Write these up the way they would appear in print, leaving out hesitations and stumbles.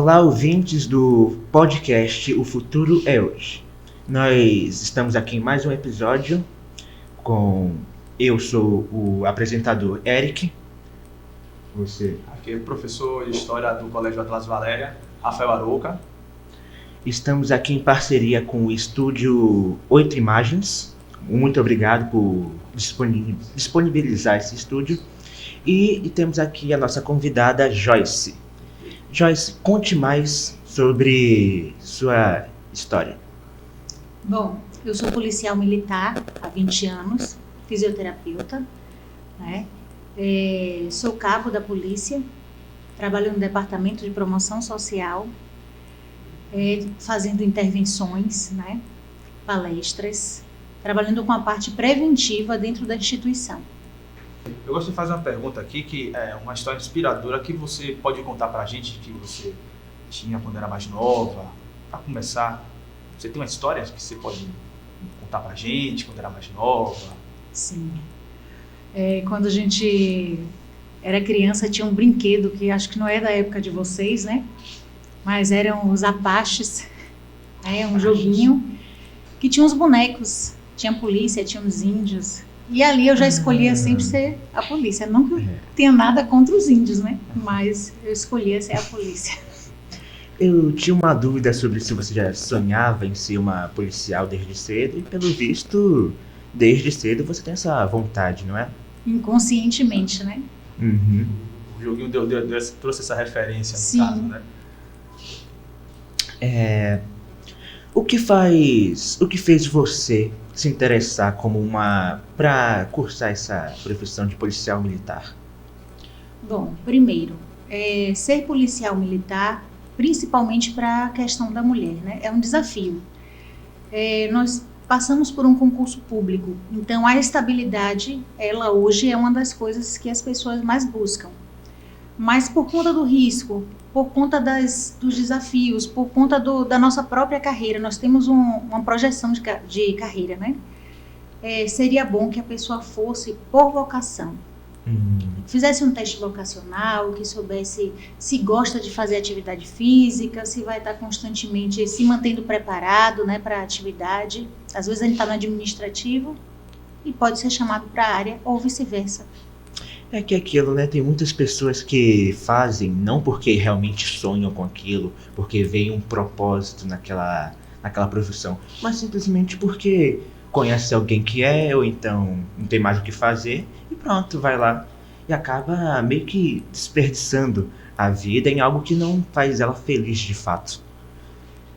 Olá, ouvintes do podcast O Futuro é Hoje. Nós estamos aqui em mais um episódio Eu sou o apresentador Eric. Você? Aqui é o professor de História do Colégio Atlas Valéria, Rafael Arouca. Estamos aqui em parceria com o estúdio 8 Imagens. Muito obrigado por disponibilizar esse estúdio. E temos aqui a nossa convidada Joyce. Joyce, conte mais sobre sua história. Bom, eu sou policial militar há 20 anos, fisioterapeuta, né? Sou cabo da polícia, trabalho no departamento de promoção social, fazendo intervenções, né? Palestras, trabalhando com a parte preventiva dentro da instituição. Eu gosto de fazer uma pergunta aqui, que é uma história inspiradora que você pode contar pra gente, que você tinha quando era mais nova. Para começar, você tem uma história que você pode contar pra gente quando era mais nova? Sim. Quando a gente era criança, tinha um brinquedo que acho que não é da época de vocês, né? Mas eram os Apaches, um joguinho que tinha uns bonecos, tinha polícia, tinha uns índios. E ali eu já escolhia sempre ser a polícia. Não que eu tenha nada contra os índios, né? Mas eu escolhia ser a polícia. Eu tinha uma dúvida sobre se você já sonhava em ser uma policial desde cedo. E pelo visto, desde cedo você tem essa vontade, não é? Inconscientemente, né? Uhum. O joguinho trouxe essa referência, no Sim. caso, né? O que fez você se interessar para cursar essa profissão de policial militar? Bom, primeiro, ser policial militar, principalmente para a questão da mulher, né? É um desafio. Nós passamos por um concurso público, então a estabilidade, ela hoje é uma das coisas que as pessoas mais buscam. Mas por conta do risco, por conta dos desafios, por conta da nossa própria carreira, nós temos uma projeção de carreira, né? Seria bom que a pessoa fosse por vocação. Fizesse um teste vocacional, que soubesse se gosta de fazer atividade física, se vai estar constantemente se mantendo preparado, né, para a atividade. Às vezes a gente está no administrativo e pode ser chamado para a área ou vice-versa. É que aquilo, né? Tem muitas pessoas que fazem não porque realmente sonham com aquilo, porque veem um propósito naquela profissão, mas simplesmente porque conhece alguém que ou então não tem mais o que fazer e pronto, vai lá. E acaba meio que desperdiçando a vida em algo que não faz ela feliz de fato.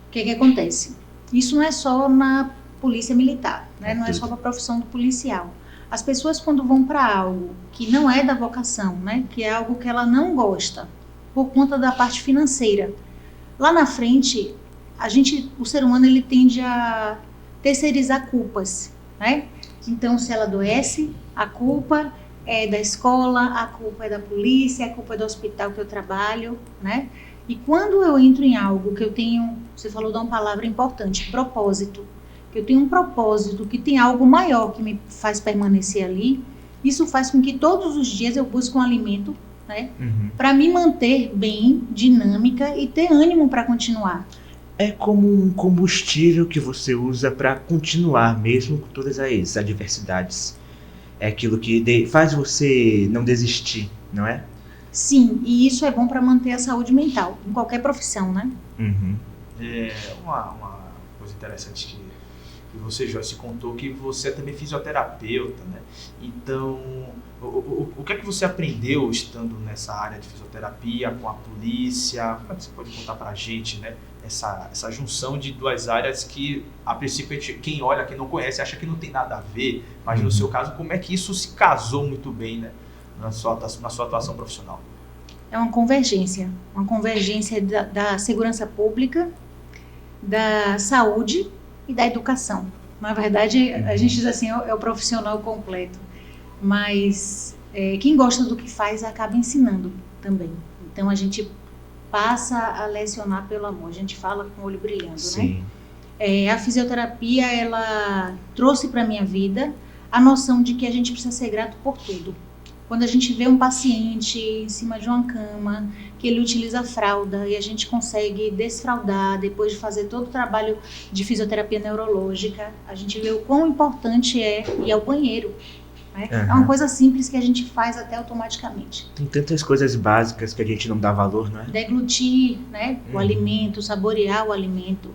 O que acontece? Isso não é só na polícia militar, né? Não é só para a profissão do policial. As pessoas, quando vão para algo que não é da vocação, né, que é algo que ela não gosta, por conta da parte financeira, lá na frente, o ser humano, ele tende a terceirizar culpas, né? Então, se ela adoece, a culpa é da escola, a culpa é da polícia, a culpa é do hospital que eu trabalho, né? E quando eu entro em algo que eu tenho, você falou de uma palavra importante, propósito, que eu tenho um propósito, que tem algo maior que me faz permanecer ali, isso faz com que todos os dias eu busque um alimento, né, para me manter bem, dinâmica e ter ânimo para continuar. É como um combustível que você usa para continuar, mesmo com todas as adversidades. É aquilo que faz você não desistir, não é? Sim, e isso é bom para manter a saúde mental, em qualquer profissão, né? Uma coisa interessante que você, Joyce, contou que você é também fisioterapeuta, né? Então, o que é que você aprendeu estando nessa área de fisioterapia, com a polícia? Como é que você pode contar pra gente, né? Essa junção de duas áreas que, a princípio, quem olha, quem não conhece, acha que não tem nada a ver, mas no seu caso, como é que isso se casou muito bem, né? Na sua atuação profissional? É uma convergência da segurança pública, da saúde e da educação. Na verdade, a gente diz assim, é o profissional completo, mas quem gosta do que faz acaba ensinando também. Então a gente passa a lecionar pelo amor, a gente fala com o olho brilhando, Sim. né? A fisioterapia, ela trouxe para a minha vida a noção de que a gente precisa ser grato por tudo. Quando a gente vê um paciente em cima de uma cama, que ele utiliza fralda e a gente consegue desfraldar depois de fazer todo o trabalho de fisioterapia neurológica, a gente vê o quão importante é ir ao banheiro. Né? É uma coisa simples que a gente faz até automaticamente. Tem tantas coisas básicas que a gente não dá valor, não é? Deglutir, né, o alimento, saborear o alimento.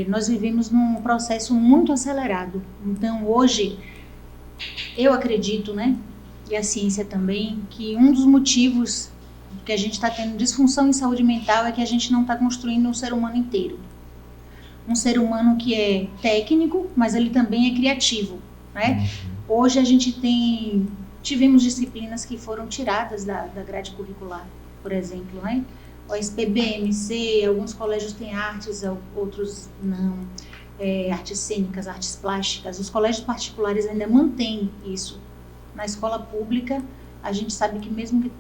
Nós vivemos num processo muito acelerado. Então, hoje, eu acredito, né, e a ciência também, que um dos motivos que a gente está tendo disfunção em saúde mental é que a gente não está construindo um ser humano inteiro. Um ser humano que é técnico, mas ele também é criativo, né? Hoje a gente tivemos disciplinas que foram tiradas da grade curricular, por exemplo, né? O SPBMC, alguns colégios têm artes, outros não. Artes cênicas, artes plásticas. Os colégios particulares ainda mantêm isso. Na escola pública, a gente sabe que mesmo que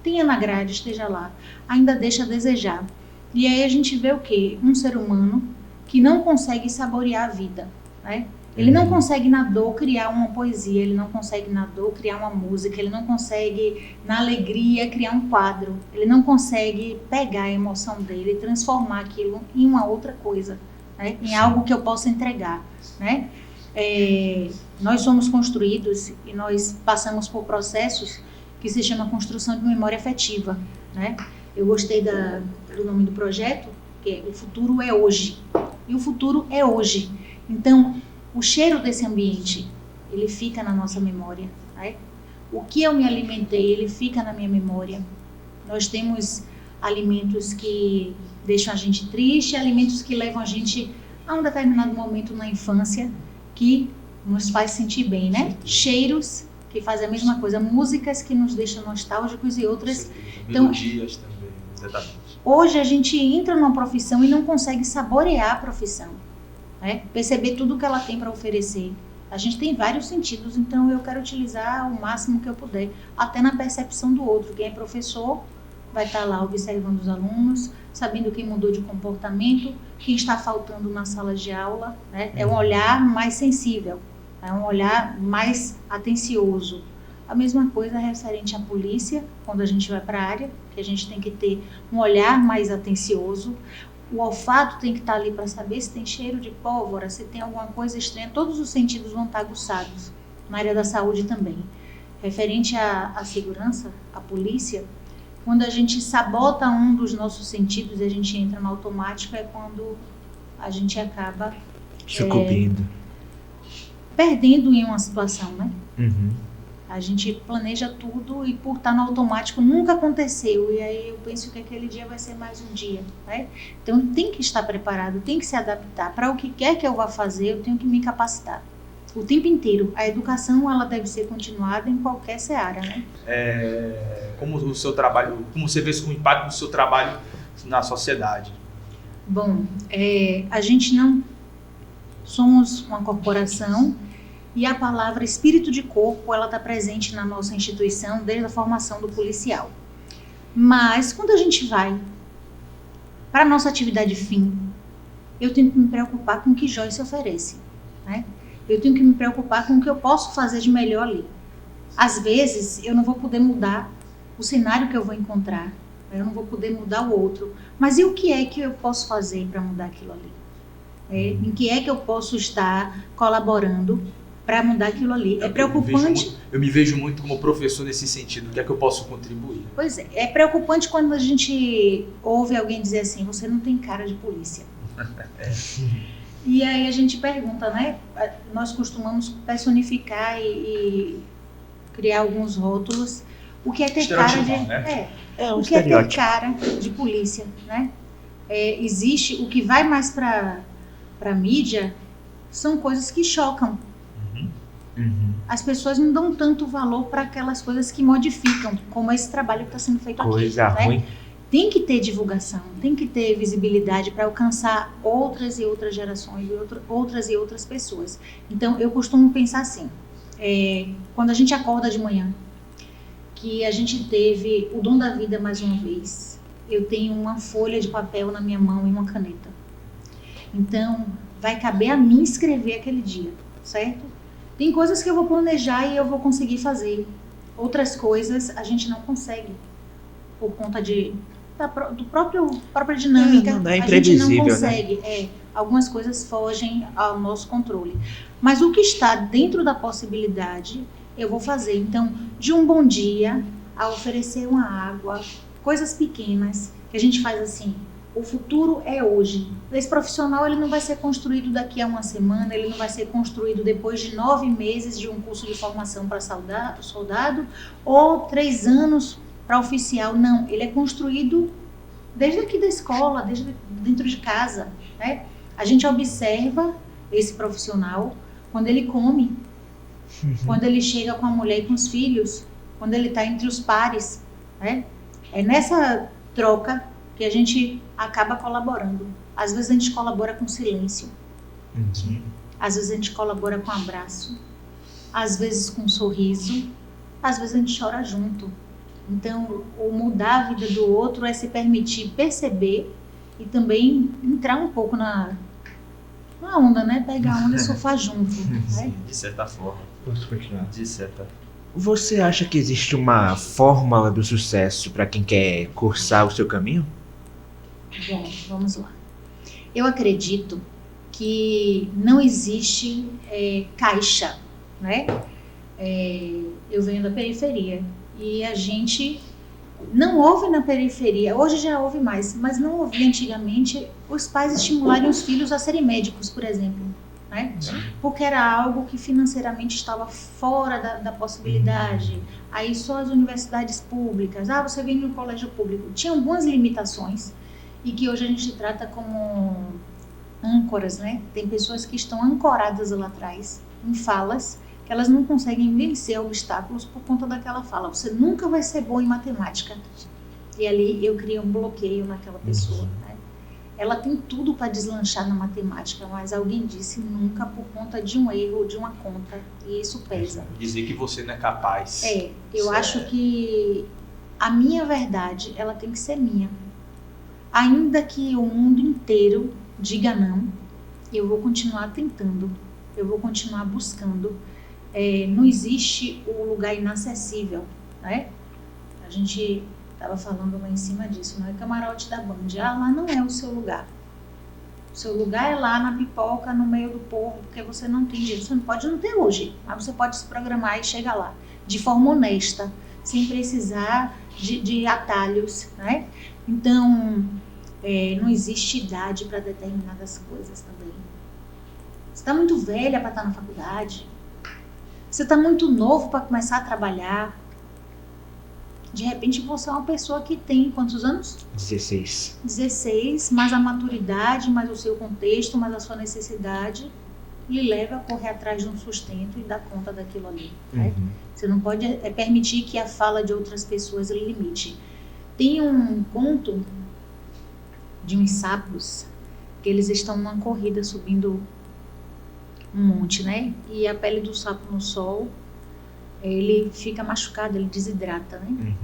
tenha na grade, esteja lá, ainda deixa a desejar. E aí a gente vê o quê? Um ser humano que não consegue saborear a vida, né? Ele não consegue na dor criar uma poesia, ele não consegue na dor criar uma música, ele não consegue na alegria criar um quadro, ele não consegue pegar a emoção dele e transformar aquilo em uma outra coisa, né? Em algo que eu possa entregar, né? Nós somos construídos e nós passamos por processos que se chama construção de memória afetiva, né? Eu gostei do nome do projeto, que é O Futuro é Hoje. E o futuro é hoje. Então, o cheiro desse ambiente, ele fica na nossa memória, né? O que eu me alimentei, ele fica na minha memória. Nós temos alimentos que deixam a gente triste, alimentos que levam a gente a um determinado momento na infância que nos faz sentir bem, né? Cheiros que fazem a mesma coisa, músicas que nos deixam nostálgicos e outras. Então, melodias também, exatamente. Hoje a gente entra numa profissão e não consegue saborear a profissão, né? Perceber tudo que ela tem para oferecer. A gente tem vários sentidos, então eu quero utilizar o máximo que eu puder, até na percepção do outro. Quem é professor vai estar lá observando os alunos, sabendo quem mudou de comportamento, quem está faltando na sala de aula, né? É um olhar mais sensível, é um olhar mais atencioso. A mesma coisa referente à polícia, quando a gente vai para a área, que a gente tem que ter um olhar mais atencioso. O olfato tem que estar ali para saber se tem cheiro de pólvora, se tem alguma coisa estranha. Todos os sentidos vão estar aguçados. Na área da saúde também. Referente à segurança, à polícia, quando a gente sabota um dos nossos sentidos e a gente entra no automático, é quando a gente acaba sucumbindo, perdendo em uma situação, né? Uhum. A gente planeja tudo e por estar no automático nunca aconteceu. E aí eu penso que aquele dia vai ser mais um dia, né? Então tem que estar preparado, tem que se adaptar. Para o que quer que eu vá fazer, eu tenho que me capacitar. O tempo inteiro. A educação, ela deve ser continuada em qualquer seara, né? Como o seu trabalho, como você vê o impacto do seu trabalho na sociedade? Bom, a gente não somos uma corporação e a palavra espírito de corpo, ela está presente na nossa instituição desde a formação do policial. Mas quando a gente vai para a nossa atividade fim, eu tenho que me preocupar com o que Joyce oferece, né? Eu tenho que me preocupar com o que eu posso fazer de melhor ali. Às vezes, eu não vou poder mudar o cenário que eu vou encontrar, eu não vou poder mudar o outro. Mas e o que é que eu posso fazer para mudar aquilo ali? Em que é que eu posso estar colaborando para mudar aquilo ali? É preocupante. Eu me vejo muito como professor nesse sentido. O que é que eu posso contribuir? Pois é preocupante quando a gente ouve alguém dizer assim: você não tem cara de polícia. E aí a gente pergunta, né? Nós costumamos personificar e criar alguns rótulos. O que é ter cara de... né? O que é ter cara de polícia, né? Existe o que vai mais para a mídia, são coisas que chocam. As pessoas não dão tanto valor para aquelas coisas que modificam, como esse trabalho que está sendo feito aqui. Coisa ruim. Né? Tem que ter divulgação, tem que ter visibilidade para alcançar outras e outras gerações, outras e outras pessoas. Então, eu costumo pensar assim, quando a gente acorda de manhã, que a gente teve o dom da vida mais uma vez, eu tenho uma folha de papel na minha mão e uma caneta. Então, vai caber a mim escrever aquele dia, certo? Tem coisas que eu vou planejar e eu vou conseguir fazer. Outras coisas a gente não consegue, por conta do própria dinâmica. Não é a gente não imprevisível, consegue. Algumas coisas fogem ao nosso controle. Mas o que está dentro da possibilidade, eu vou fazer. Então, de um bom dia, a oferecer uma água, coisas pequenas, que a gente faz assim, o futuro é hoje. Esse profissional ele não vai ser construído daqui a uma semana, ele não vai ser construído depois de 9 meses de um curso de formação para soldado, ou 3 anos para oficial. Não, ele é construído desde aqui da escola, desde dentro de casa, né? A gente observa esse profissional quando ele come, quando ele chega com a mulher e com os filhos, quando ele está entre os pares, né? É nessa troca que a gente acaba colaborando. Às vezes a gente colabora com silêncio, às vezes a gente colabora com abraço, às vezes com sorriso, às vezes a gente chora junto. Então, o mudar a vida do outro é se permitir perceber e também entrar um pouco na onda, né? Pegar a onda e surfar junto. Né? De certa forma. Posso continuar? De certa. Você acha que existe uma fórmula do sucesso para quem quer cursar o seu caminho? Bom, vamos lá. Eu acredito que não existe caixa, né? Eu venho da periferia e a gente não ouve na periferia, hoje já ouve mais, mas não ouvia antigamente os pais estimularem os filhos a serem médicos, por exemplo, né? Porque era algo que financeiramente estava fora da possibilidade. Aí só as universidades públicas, você vem no colégio público, tinha algumas limitações e que hoje a gente trata como âncoras, né? Tem pessoas que estão ancoradas lá atrás, em falas, que elas não conseguem vencer obstáculos por conta daquela fala. Você nunca vai ser bom em matemática. E ali eu criei um bloqueio naquela pessoa. Né? Ela tem tudo para deslanchar na matemática, mas alguém disse nunca por conta de um erro, de uma conta. E isso pesa. Dizer que você não é capaz. Eu acho que a minha verdade, ela tem que ser minha. Ainda que o mundo inteiro diga não, eu vou continuar tentando. Eu vou continuar buscando. Não existe o lugar inacessível, né? A gente estava falando lá em cima disso, não é camarote da Band. Lá não é o seu lugar. O seu lugar é lá na pipoca, no meio do povo, porque você não tem jeito. Você não pode não ter hoje, mas você pode se programar e chegar lá, de forma honesta, sem precisar de atalhos, né? Então, não existe idade para determinadas coisas também. Você está muito velha para estar na faculdade. Você está muito novo para começar a trabalhar. De repente você é uma pessoa que tem quantos anos? 16. 16, mas a maturidade, mais o seu contexto, mais a sua necessidade lhe leva a correr atrás de um sustento e dar conta daquilo ali. Né? Você não pode permitir que a fala de outras pessoas lhe limite. Tem um conto de uns sapos que eles estão numa corrida subindo um monte, né? E a pele do sapo no sol, ele fica machucado, ele desidrata, né?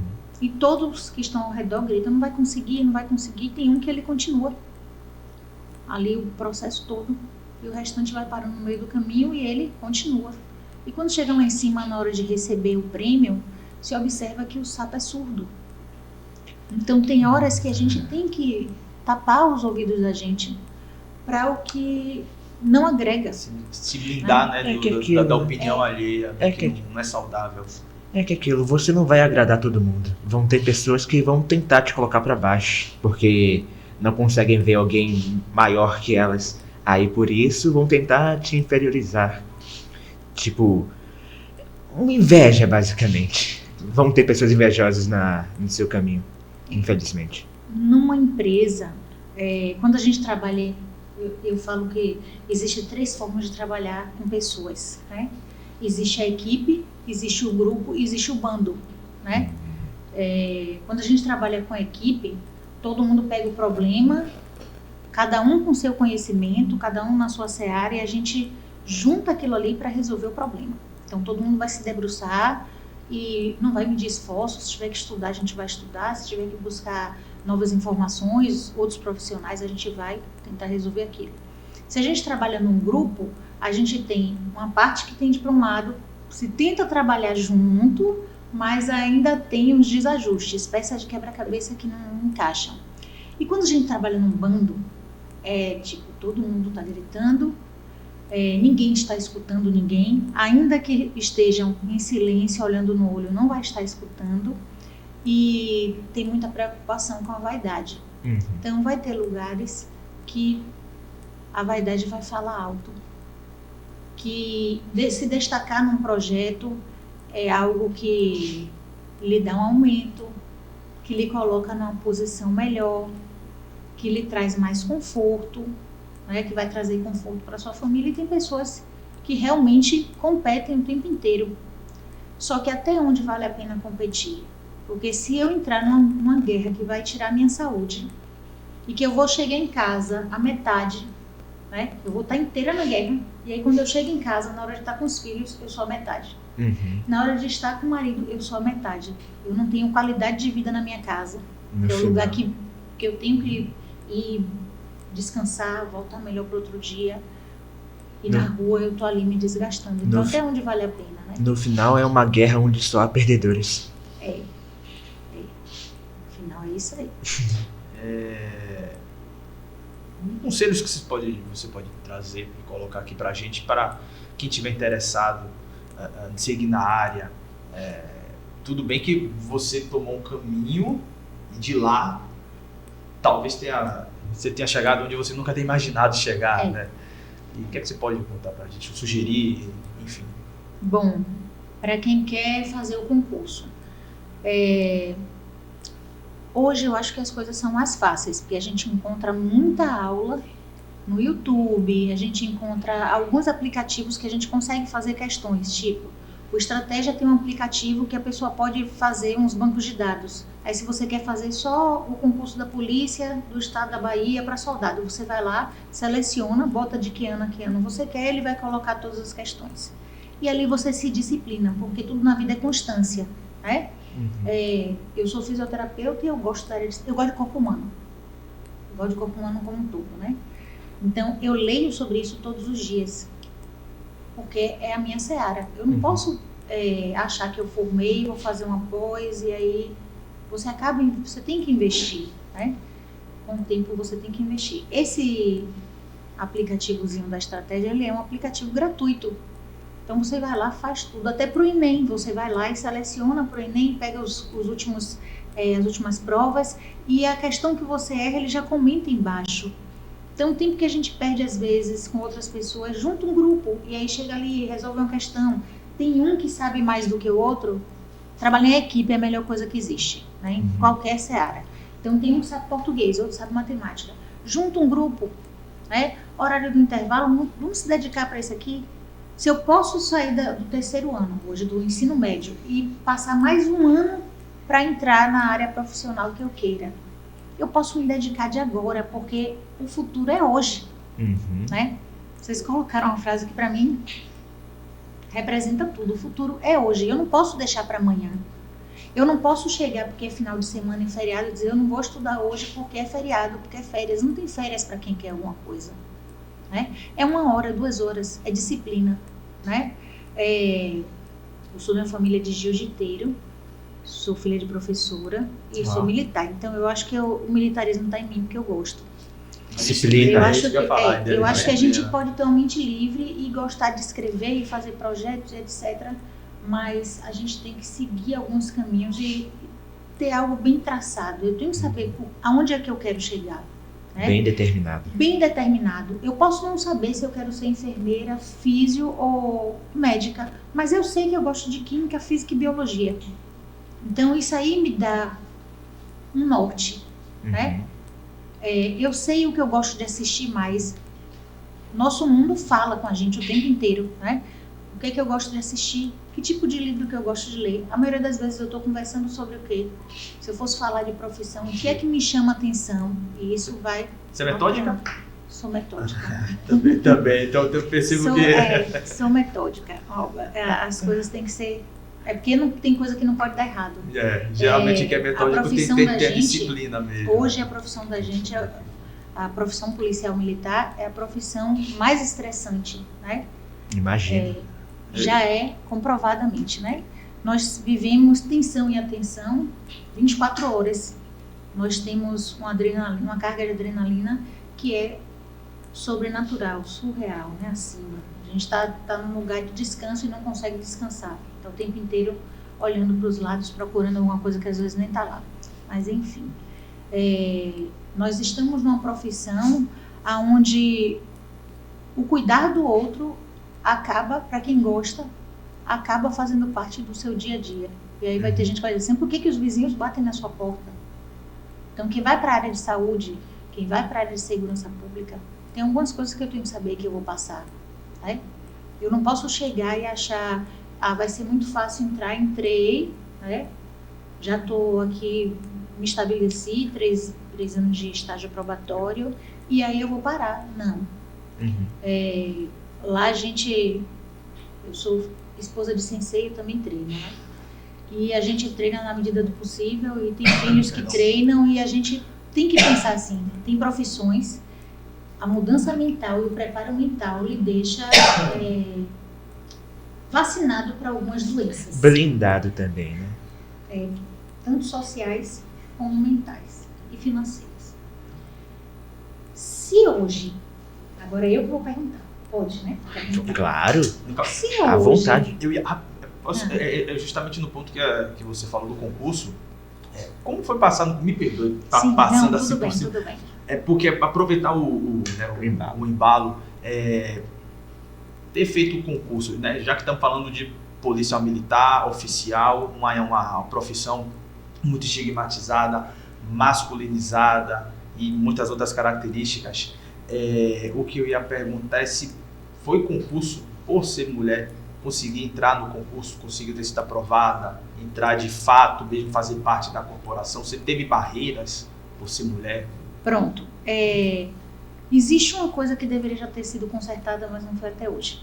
E todos que estão ao redor gritam, não vai conseguir, não vai conseguir. Tem um que ele continua ali o processo todo e o restante vai parando no meio do caminho e ele continua. E quando chega lá em cima, na hora de receber o prêmio, se observa que o sapo é surdo. Então tem horas que a gente tem que tapar os ouvidos da gente para o que não agrega. Se blindar, né, da opinião alheia, que não é saudável. É que aquilo, você não vai agradar todo mundo. Vão ter pessoas que vão tentar te colocar pra baixo, porque não conseguem ver alguém maior que elas. Aí por isso vão tentar te inferiorizar. Tipo, uma inveja basicamente. Vão ter pessoas invejosas no seu caminho, infelizmente. Numa empresa, quando a gente trabalha, eu falo que existem 3 formas de trabalhar com pessoas, né? Existe a equipe, existe o grupo e existe o bando, né? Quando a gente trabalha com a equipe, todo mundo pega o problema, cada um com seu conhecimento, cada um na sua seara, e a gente junta aquilo ali para resolver o problema. Então todo mundo vai se debruçar e não vai medir esforço. Se tiver que estudar, a gente vai estudar. Se tiver que buscar novas informações, outros profissionais, a gente vai tentar resolver aquilo. Se a gente trabalha num grupo, a gente tem uma parte que tende para um lado, se tenta trabalhar junto mas ainda tem uns desajustes, peças de quebra-cabeça que não encaixam. E quando a gente trabalha num bando, todo mundo está gritando, ninguém está escutando ninguém, ainda que estejam em silêncio, olhando no olho, não vai estar escutando, e tem muita preocupação com a vaidade. Então vai ter lugares que a vaidade vai falar alto, que se destacar num projeto é algo que lhe dá um aumento, que lhe coloca numa posição melhor, que lhe traz mais conforto, né, que vai trazer conforto para sua família. E tem pessoas que realmente competem o tempo inteiro. Só que até onde vale a pena competir? Porque se eu entrar numa guerra que vai tirar minha saúde e que eu vou chegar em casa a metade, né, eu vou estar inteira na guerra, e aí quando eu chego em casa, na hora de estar com os filhos, eu sou a metade. Na hora de estar com o marido, eu sou a metade. Eu não tenho qualidade de vida na minha casa, que é o lugar que eu tenho que ir descansar, voltar melhor para outro dia. E na rua eu tô ali me desgastando. Então até onde vale a pena, né? No final é uma guerra onde só há perdedores. No final é isso aí. Conselhos que você pode trazer e colocar aqui pra gente, para quem estiver interessado em seguir na área. Tudo bem que você tomou um caminho e de lá talvez você tenha chegado onde você nunca tenha imaginado chegar, né? E o que é que você pode contar pra gente, sugerir, enfim? Bom, para quem quer fazer o concurso, hoje eu acho que as coisas são mais fáceis, porque a gente encontra muita aula no YouTube, a gente encontra alguns aplicativos que a gente consegue fazer questões, tipo, o Estratégia tem um aplicativo que a pessoa pode fazer uns bancos de dados. Aí se você quer fazer só o concurso da polícia do estado da Bahia para soldado, você vai lá, seleciona, bota de que ano você quer, ele vai colocar todas as questões. E ali você se disciplina, porque tudo na vida é constância, né? Eu sou fisioterapeuta e eu gosto de corpo humano. Eu gosto de corpo humano como um todo, né? Então, eu leio sobre isso todos os dias, porque é a minha seara. Eu não posso achar que eu formei, vou fazer uma pós e aí você tem que investir, né? Com o tempo você tem que investir. Esse aplicativozinho da Estratégia, ele é um aplicativo gratuito. Então você vai lá, faz tudo, até para o Enem, você vai lá e seleciona para o Enem, pega as últimas provas e a questão que você erra, ele já comenta embaixo. Então o tempo que a gente perde às vezes com outras pessoas, junta um grupo e aí chega ali e resolve uma questão. Tem um que sabe mais do que o outro, trabalhar em equipe é a melhor coisa que existe, né? Em qualquer seara. Então tem um que sabe português, outro sabe matemática. Junta um grupo, né? Horário do intervalo, vamos se dedicar para isso aqui. Se eu posso sair do terceiro ano, hoje do ensino médio, e passar mais um ano para entrar na área profissional que eu queira, eu posso me dedicar de agora, porque o futuro é hoje, né? Vocês colocaram uma frase que para mim representa tudo. O futuro é hoje. Eu não posso deixar para amanhã. Eu não posso chegar porque é final de semana e feriado e dizer eu não vou estudar hoje porque é feriado, porque é férias. Não tem férias para quem quer alguma coisa, né? É 1 hora, 2 horas, é disciplina, né? Eu sou de uma família de jiu-jiteiro, sou filha de professora e sou militar. Então eu acho que o militarismo está em mim porque eu gosto. Disciplina. Eu acho que a gente pode ter uma mente livre e gostar de escrever e fazer projetos, etc. Mas a gente tem que seguir alguns caminhos e ter algo bem traçado. Eu tenho que saber aonde é que eu quero chegar. Né? Bem determinado. Bem determinado. Eu posso não saber se eu quero ser enfermeira, físio ou médica, mas eu sei que eu gosto de química, física e biologia. Então isso aí me dá um norte, né? Eu sei o que eu gosto de assistir mais. Nosso mundo fala com a gente o tempo inteiro, né? O que é que eu gosto de assistir? Que tipo de livro que eu gosto de ler? A maioria das vezes eu estou conversando sobre o quê? Se eu fosse falar de profissão, o que é que me chama atenção? E isso vai... Você é metódica? Sou metódica. Também. Então eu percebo que... Sou metódica. As coisas têm que ser... É porque não tem coisa que não pode dar errado. Geralmente quem é metódico tem que ter disciplina mesmo. Hoje a profissão da gente, a profissão policial militar é a profissão mais estressante, né? Imagina. Já é comprovadamente, né? nós vivemos tensão e atenção 24 horas. Nós temos uma carga de adrenalina que é sobrenatural, surreal, né? Acima. A gente está num lugar de descanso e não consegue descansar. Está o tempo inteiro olhando para os lados, procurando alguma coisa que às vezes nem está lá. Mas, enfim, nós estamos numa profissão onde o cuidar do outro acaba, para quem gosta, acaba fazendo parte do seu dia a dia. E aí vai ter gente que vai dizer assim, por que os vizinhos batem na sua porta? Então, quem vai para a área de saúde, quem vai para a área de segurança pública, tem algumas coisas que eu tenho que saber que eu vou passar. Né? Eu não posso chegar e achar, vai ser muito fácil entrar, entrei, né? Já estou aqui, me estabeleci, 3 anos de estágio probatório, e aí eu vou parar. Não. Lá eu sou esposa de sensei, eu também treino, né? E a gente treina na medida do possível, e tem filhos que treinam, e a gente tem que pensar assim, tem profissões, a mudança mental e o preparo mental lhe deixa vacinado para algumas doenças. Blindado também, né? Tanto sociais como mentais e financeiras. Se hoje, agora eu vou perguntar, pode, né? Claro, Se hoje, à vontade. Justamente no ponto que você falou do concurso, como foi passando, me perdoe, Sim, passando não, assim por cima. tudo bem. É porque aproveitar o embalo, ter feito o concurso, né? Já que estamos falando de policial militar, oficial, uma profissão muito estigmatizada, masculinizada e muitas outras características. O que eu ia perguntar é se foi concurso, por ser mulher, conseguir entrar no concurso, conseguir ter sido aprovada, entrar de fato, mesmo fazer parte da corporação. Você teve barreiras por ser mulher? Pronto. Existe uma coisa que deveria já ter sido consertada, mas não foi até hoje.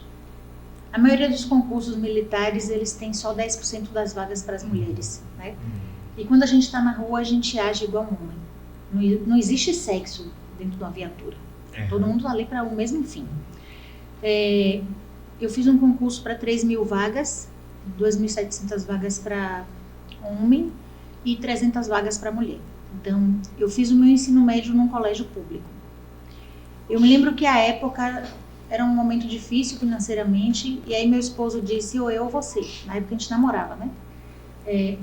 A maioria dos concursos militares, eles têm só 10% das vagas para as mulheres, né? E quando a gente está na rua, a gente age igual um homem. Não existe sexo dentro de uma viatura. Todo mundo está ali para o mesmo fim. Eu fiz um concurso para 3.000 vagas, 2.700 vagas para homem e 300 vagas para mulher. Então, eu fiz o meu ensino médio num colégio público. Eu me lembro que a época era um momento difícil financeiramente, e aí meu esposo disse, ou eu ou você. Na época a gente namorava, né?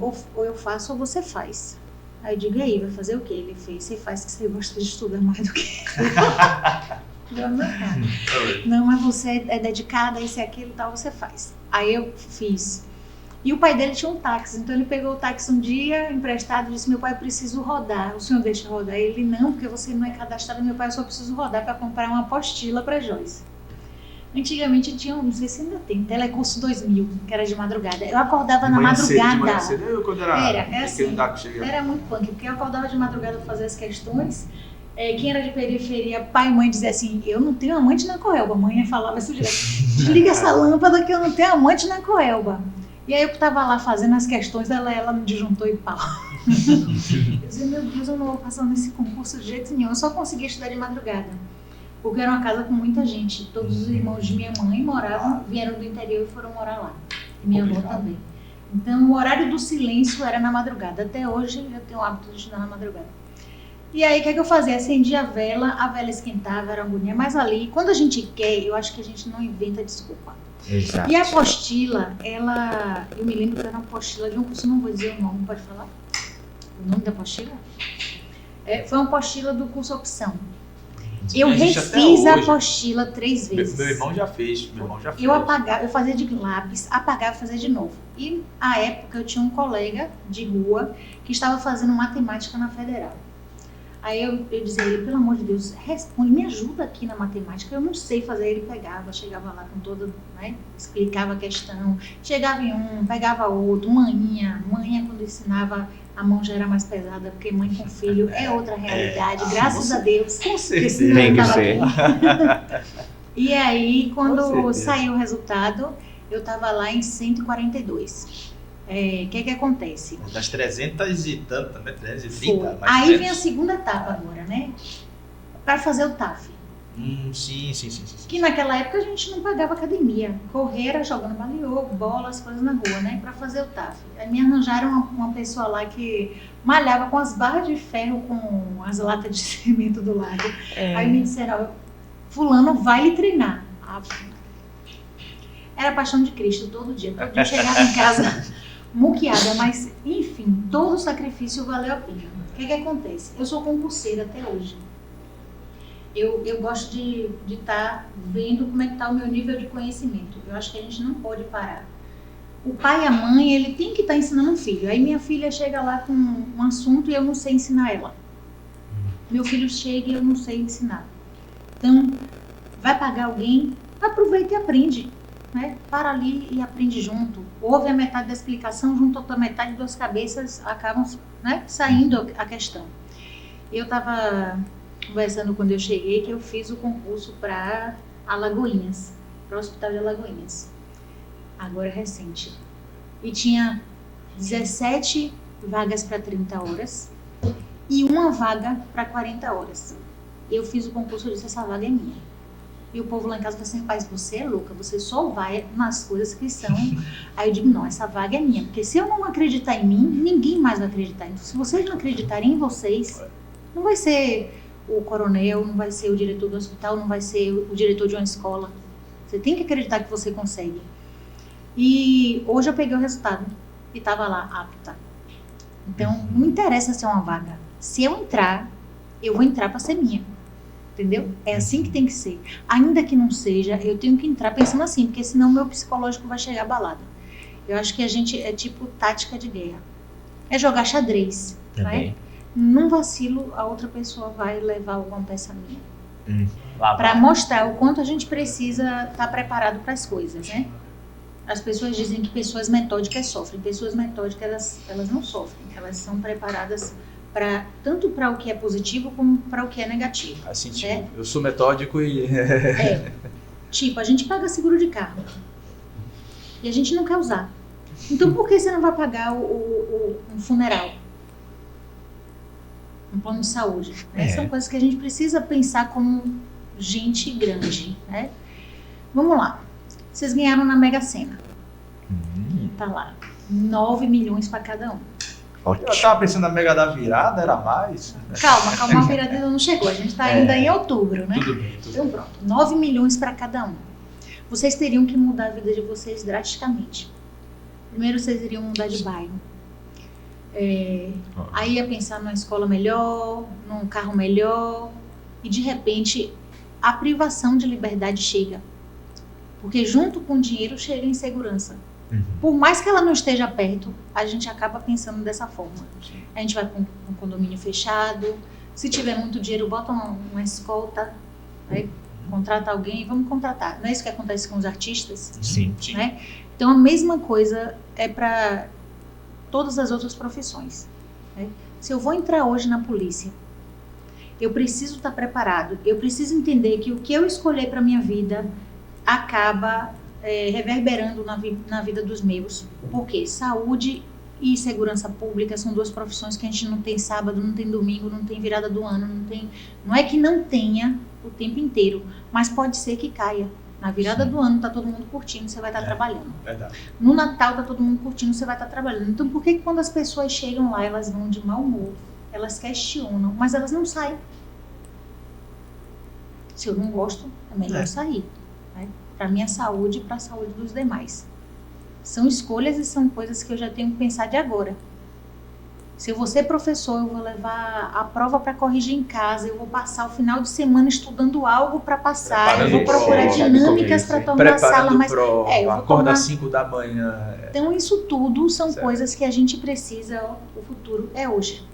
Ou eu faço ou você faz. Aí eu digo, e aí, vai fazer o quê? Ele fez, você faz que você gosta de estudar mais do que eu. Não, mas você é dedicada, isso e aquilo e tal, você faz. Aí eu fiz. E o pai dele tinha um táxi, então ele pegou o táxi um dia emprestado e disse, meu pai, eu preciso rodar, o senhor deixa rodar? Ele, não, porque você não é cadastrado, meu pai, eu só preciso rodar para comprar uma apostila para Joyce. Antigamente tinha, não sei se ainda tem, Telecurso 2000, que era de madrugada. Eu acordava na madrugada. Era muito punk, porque eu acordava de madrugada para fazer as questões. Quem era de periferia, pai e mãe dizia assim, eu não tenho amante na Coelba. A mãe falava isso direto, desliga essa lâmpada que eu não tenho amante na Coelba. E aí eu estava lá fazendo as questões, ela me disjuntou e pau. Eu dizia, meu Deus, eu não vou passar nesse concurso de jeito nenhum. Eu só conseguia estudar de madrugada, porque era uma casa com muita gente. Todos os irmãos de minha mãe vieram do interior e foram morar lá. E minha avó também. Então o horário do silêncio era na madrugada. Até hoje eu tenho o hábito de estudar na madrugada. E aí, o que eu fazia? Acendia a vela esquentava, era agonia. Mas ali, quando a gente quer, eu acho que a gente não inventa desculpa. Exato. E a apostila, eu me lembro que era uma apostila de um curso, não vou dizer o nome, pode falar? O nome da apostila? Foi uma apostila do curso Opção. Eu refiz a apostila 3 vezes. Meu irmão já fez. Eu apagava, eu fazia de lápis, apagava e fazia de novo. E, à época, eu tinha um colega de rua que estava fazendo matemática na Federal. Aí eu dizia a ele, pelo amor de Deus, responde, me ajuda aqui na matemática, eu não sei fazer. Ele chegava lá com toda, né, explicava a questão, chegava em um, pegava outro, manhinha quando ensinava, a mão já era mais pesada, porque mãe com filho é outra realidade, graças a Deus. Com certeza. Tem que ser. E aí, quando saiu o resultado, eu estava lá em 142. O que acontece? Das 300 e tantas, né? 330. Aí vem a segunda etapa agora, né? Para fazer o TAF. Sim. Que naquela época a gente não pagava academia. Correr era jogando baliô, bola, as coisas na rua, né? Pra fazer o TAF. Aí me arranjaram uma pessoa lá que malhava com as barras de ferro com as latas de cimento do lado. Aí me disseram, fulano vai lhe treinar. Era a paixão de Cristo todo dia. Todo dia eu chegava em casa muqueada, mas enfim, todo o sacrifício valeu a pena. O que acontece? Eu sou concurseira até hoje. Eu gosto de estar vendo como é que está o meu nível de conhecimento. Eu acho que a gente não pode parar. O pai e a mãe, ele tem que estar ensinando um filho. Aí minha filha chega lá com um assunto e eu não sei ensinar ela. Meu filho chega e eu não sei ensinar. Então, vai pagar alguém, aproveita e aprende. Né? Para ali e aprende junto. Ouve a metade da explicação, junto a outra metade, duas cabeças acabam, né, saindo a questão. Eu estava conversando quando eu cheguei que eu fiz o concurso para Alagoinhas, para o Hospital de Alagoinhas, agora recente. E tinha 17 vagas para 30 horas e uma vaga para 40 horas. Eu fiz o concurso e disse, essa vaga é minha. E o povo lá em casa falou assim, rapaz, você é louca, você só vai nas coisas que são... Aí eu digo, não, essa vaga é minha, porque se eu não acreditar em mim, ninguém mais vai acreditar. Então, se vocês não acreditarem em vocês, não vai ser o coronel, não vai ser o diretor do hospital, não vai ser o diretor de uma escola. Você tem que acreditar que você consegue. E hoje eu peguei o resultado e estava lá, apta. Então, não interessa ser uma vaga. Se eu entrar, eu vou entrar para ser minha. Entendeu? É assim que tem que ser. Ainda que não seja, eu tenho que entrar pensando assim, porque senão o meu psicológico vai chegar abalado. Eu acho que a gente é tipo tática de guerra. É jogar xadrez, né? Num vacilo, a outra pessoa vai levar alguma peça minha. Para mostrar o quanto a gente precisa estar preparado para as coisas, né? As pessoas dizem que pessoas metódicas sofrem. Pessoas metódicas, elas não sofrem. Elas são preparadas tanto para o que é positivo como para o que é negativo. Assim, tipo, eu sou metódico e... Tipo, a gente paga seguro de carro e a gente não quer usar. Então, por que você não vai pagar um funeral? Um plano de saúde? Né? São coisas que a gente precisa pensar como gente grande. Né? Vamos lá. Vocês ganharam na Mega Sena. Tá lá. 9 milhões para cada um. Eu tava pensando na Mega da Virada, era mais. Calma, a virada ainda não chegou. A gente está ainda em outubro, né? Tudo bem. Então pronto, 9 milhões para cada um. Vocês teriam que mudar a vida de vocês drasticamente. Primeiro vocês iriam mudar de bairro. Aí ia pensar numa escola melhor, num carro melhor. E de repente a privação de liberdade chega. Porque junto com o dinheiro chega a insegurança. Por mais que ela não esteja perto, a gente acaba pensando dessa forma. A gente vai para um condomínio fechado, se tiver muito dinheiro, bota uma escolta, né? Contrata alguém, vamos contratar. Não é isso que acontece com os artistas? Sim. Né? Então a mesma coisa é para todas as outras profissões. Né? Se eu vou entrar hoje na polícia, eu preciso estar preparado, eu preciso entender que o que eu escolher para minha vida acaba reverberando na vida dos meus, porque saúde e segurança pública são duas profissões que a gente não tem sábado, não tem domingo, não tem virada do ano, não é que não tenha o tempo inteiro, mas pode ser que caia. Na virada do ano tá todo mundo curtindo, você vai estar trabalhando. Verdade. No Natal tá todo mundo curtindo, você vai estar trabalhando. Então por que quando as pessoas chegam lá, elas vão de mau humor, elas questionam, mas elas não saem? Se eu não gosto, é melhor sair. Né? Para minha saúde e para a saúde dos demais. São escolhas e são coisas que eu já tenho que pensar de agora. Se eu vou ser professor, eu vou levar a prova para corrigir em casa, eu vou passar o final de semana estudando algo para passar, eu vou procurar dinâmicas para tornar a sala mais... Acorda às 5 da manhã. Então isso tudo são coisas que a gente precisa, o futuro é hoje.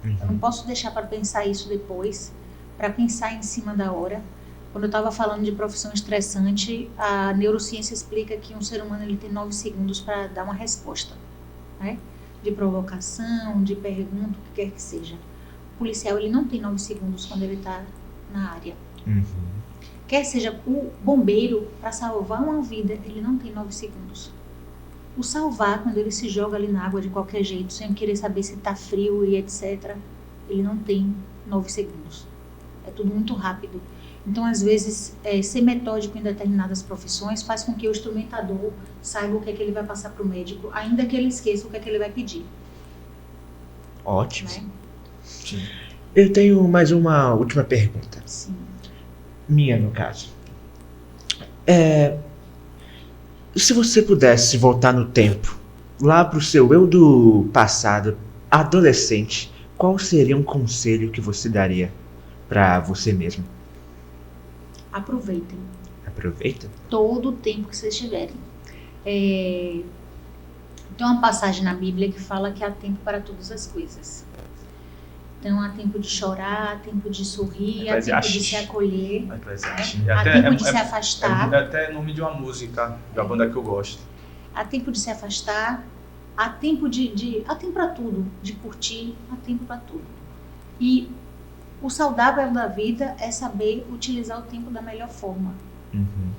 Eu não posso deixar para pensar isso depois, para pensar em cima da hora. Quando eu estava falando de profissão estressante, a neurociência explica que um ser humano ele tem 9 segundos para dar uma resposta, né? De provocação, de pergunta, o que quer que seja. O policial ele não tem 9 segundos quando ele está na área. Quer seja o bombeiro, para salvar uma vida, ele não tem 9 segundos. O salvar, quando ele se joga ali na água de qualquer jeito, sem querer saber se está frio e etc., ele não tem 9 segundos. É tudo muito rápido. Então, às vezes, ser metódico em determinadas profissões faz com que o instrumentador saiba o que é que ele vai passar para o médico, ainda que ele esqueça o que é que ele vai pedir. Ótimo. Né? Sim. Eu tenho mais uma última pergunta. Sim. Minha, no caso. Se você pudesse voltar no tempo, lá pro seu eu do passado, adolescente, qual seria um conselho que você daria para você mesmo? Aproveitem Aproveita. todo o tempo que vocês tiverem. Tem uma passagem na Bíblia que fala que há tempo para todas as coisas. Então, há tempo de chorar, há tempo de sorrir, há tempo de se acolher, há tempo de se afastar. É até nome de uma música da banda que eu gosto. Há tempo de se afastar, há tempo há tempo para tudo, de curtir, há tempo para tudo. E o saudável da vida é saber utilizar o tempo da melhor forma. Uhum.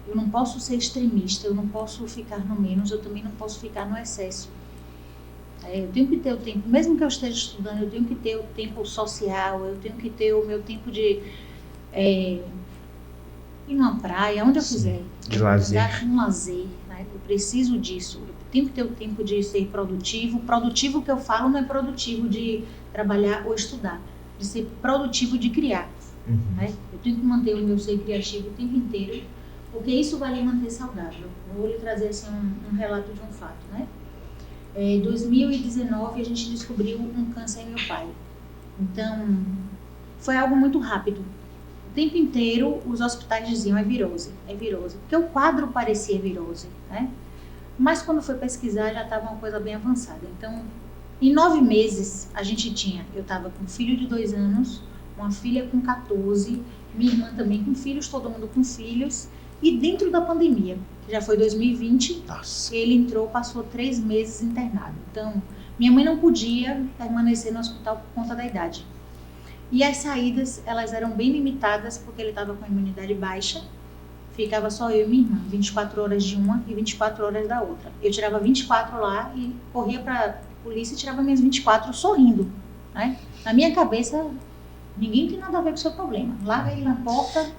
Eu não posso ser extremista, eu não posso ficar no menos, eu também não posso ficar no excesso. Eu tenho que ter o tempo, mesmo que eu esteja estudando, eu tenho que ter o tempo social, eu tenho que ter o meu tempo de ir numa praia, onde eu quiser. De lazer. Dar um lazer, né? Eu preciso disso. Eu tenho que ter o tempo de ser produtivo. Produtivo que eu falo não é produtivo de trabalhar ou estudar, de ser produtivo de criar. Uhum. Né? Eu tenho que manter o meu ser criativo o tempo inteiro, porque isso vai lhe manter saudável. Eu vou lhe trazer assim, um relato de um fato, né? Em 2019 a gente descobriu um câncer em meu pai. Então, foi algo muito rápido. O tempo inteiro os hospitais diziam é virose, porque o quadro parecia virose, né? Mas quando foi pesquisar já estava uma coisa bem avançada. Então, em 9 meses eu estava com um filho de 2 anos, uma filha com 14, minha irmã também com filhos, todo mundo com filhos, e dentro da pandemia, que já foi 2020, Nossa. ele passou 3 meses internado. Então, minha mãe não podia permanecer no hospital por conta da idade. E as saídas, elas eram bem limitadas, porque ele estava com a imunidade baixa. Ficava só eu e minha irmã, 24 horas de uma e 24 horas da outra. Eu tirava 24 lá e corria para a polícia e tirava minhas 24 sorrindo, né? Na minha cabeça, ninguém tem nada a ver com o seu problema. Larga ele na porta,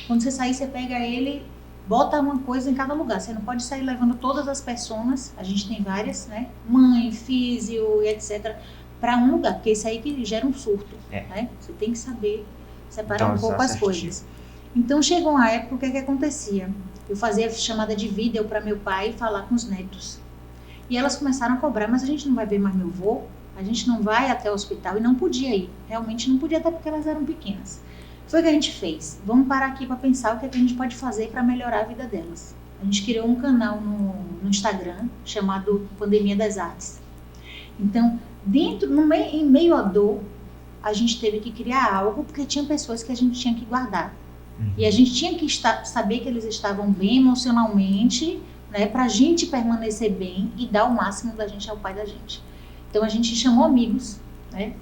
quando você sair, você pega ele, bota uma coisa em cada lugar. Você não pode sair levando todas as pessoas, a gente tem várias, né? Mãe, físio e etc., para um lugar, porque isso aí que gera um surto, né? Você tem que saber separar Então, um pouco as coisas. Então, chegou uma época, o que acontecia? Eu fazia chamada de vídeo para meu pai falar com os netos. E elas começaram a cobrar, mas a gente não vai ver mais meu avô, a gente não vai até o hospital, e não podia ir. Realmente não podia, até porque elas eram pequenas. Foi o que a gente fez. Vamos parar aqui para pensar o que a gente pode fazer para melhorar a vida delas. A gente criou um canal no Instagram, chamado Pandemia das Artes. Então, em meio à dor, a gente teve que criar algo, porque tinha pessoas que a gente tinha que guardar. E a gente tinha que saber que eles estavam bem emocionalmente, né, para a gente permanecer bem e dar o máximo da gente ao pai da gente. Então a gente chamou amigos, né,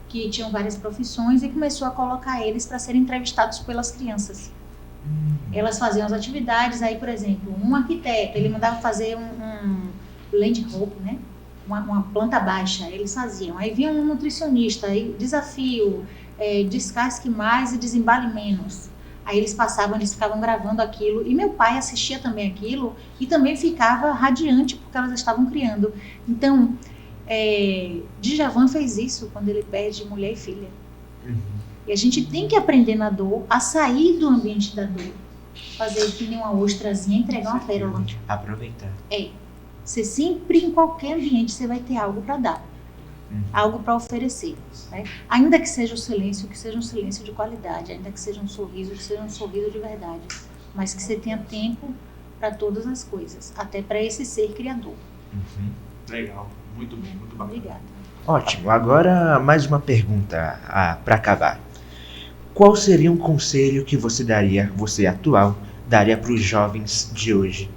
que tinham várias profissões, e começou a colocar eles para serem entrevistados pelas crianças. Elas faziam as atividades, aí, por exemplo, um arquiteto, ele mandava fazer um land hope, né, uma planta baixa, eles faziam. Aí vinha um nutricionista, aí desafio, descasque mais e desembale menos. Aí eles ficavam gravando aquilo, e meu pai assistia também aquilo, e também ficava radiante porque elas estavam criando. Então, Djavan fez isso quando ele perde mulher e filha. E a gente tem que aprender na dor, a sair do ambiente da dor. Fazer que nem uma ostrazinha, entregar uma pérola. Aproveitar. Você sempre, em qualquer ambiente, você vai ter algo para dar. Algo para oferecer, né? Ainda que seja o silêncio, que seja um silêncio de qualidade, ainda que seja um sorriso, que seja um sorriso de verdade, mas que você tenha tempo para todas as coisas, até para esse ser criador. Legal, muito bem, muito bacana. Obrigada. Ótimo. Agora mais uma pergunta para acabar. Qual seria um conselho que você atual, daria para os jovens de hoje?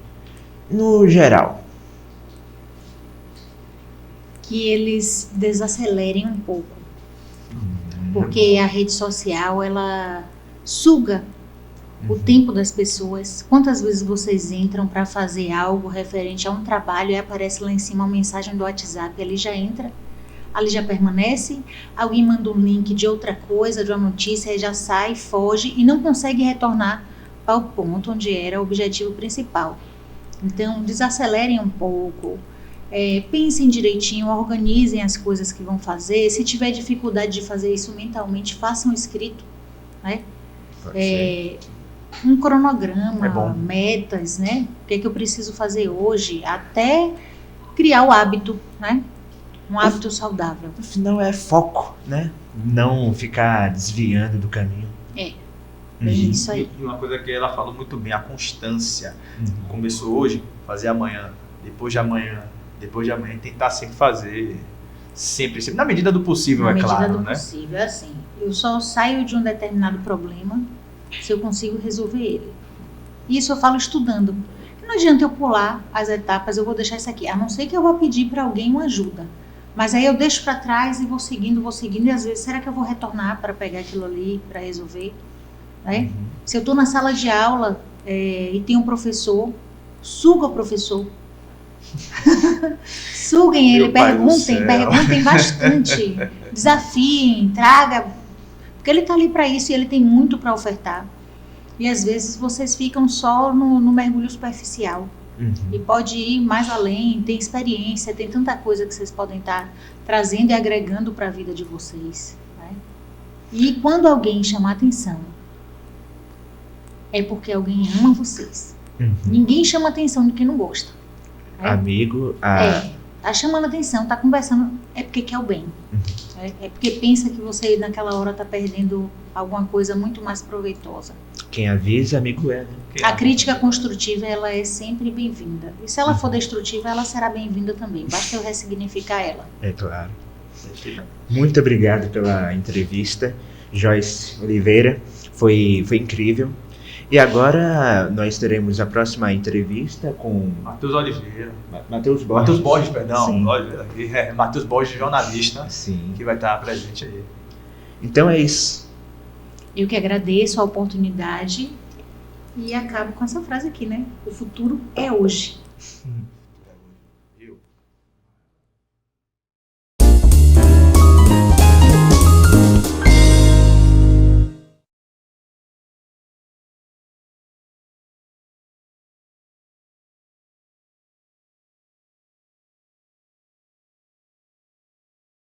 No geral. Que eles desacelerem um pouco, porque a rede social, ela suga o tempo das pessoas. Quantas vezes vocês entram para fazer algo referente a um trabalho e aparece lá em cima uma mensagem do WhatsApp, ele já entra, ali já permanece, alguém manda um link de outra coisa, de uma notícia, aí já sai, foge e não consegue retornar para o ponto onde era o objetivo principal. Então, desacelerem um pouco, pensem direitinho, organizem as coisas que vão fazer. Se tiver dificuldade de fazer isso mentalmente, façam escrito, né? Um cronograma, metas, né? O que é que eu preciso fazer hoje, até criar o hábito, né? Um hábito saudável. Afinal, é foco, né? Não ficar desviando do caminho. Isso aí. E uma coisa que ela falou muito bem, a constância. Começou hoje, fazer amanhã, depois de amanhã, depois de amanhã, tentar sempre fazer, sempre, na medida do possível, é claro, né? Na medida do possível, é assim. Eu só saio de um determinado problema se eu consigo resolver ele. Isso eu falo estudando. Não adianta eu pular as etapas, eu vou deixar isso aqui, a não ser que eu vou pedir para alguém uma ajuda. Mas aí eu deixo para trás e vou seguindo, e às vezes, será que eu vou retornar para pegar aquilo ali, para resolver? Né? Se eu estou na sala de aula e tem um professor, suga o professor. Suguem ele, perguntem bastante, desafiem, traga, porque ele está ali para isso e ele tem muito para ofertar. E às vezes vocês ficam só no mergulho superficial. E pode ir mais além, tem experiência, tem tanta coisa que vocês podem estar trazendo e agregando para a vida de vocês. Né? E quando alguém chamar atenção, é porque alguém ama vocês. Ninguém chama atenção de quem não gosta. Né? Amigo, tá chamando atenção, tá conversando, é porque quer o bem. É porque pensa que você naquela hora tá perdendo alguma coisa muito mais proveitosa. Quem avisa, amigo é. Né? A crítica construtiva, ela é sempre bem-vinda. E se ela for destrutiva, ela será bem-vinda também. Basta eu ressignificar ela. É claro. Muito obrigado pela entrevista, Joyce Oliveira. Foi incrível. E agora nós teremos a próxima entrevista com Matheus Oliveira. Matheus Borges. Matheus Borges, perdão. Sim. Matheus Borges, jornalista, Sim. que vai estar presente aí. Então é isso. Eu que agradeço a oportunidade e acabo com essa frase aqui, né? O futuro é hoje.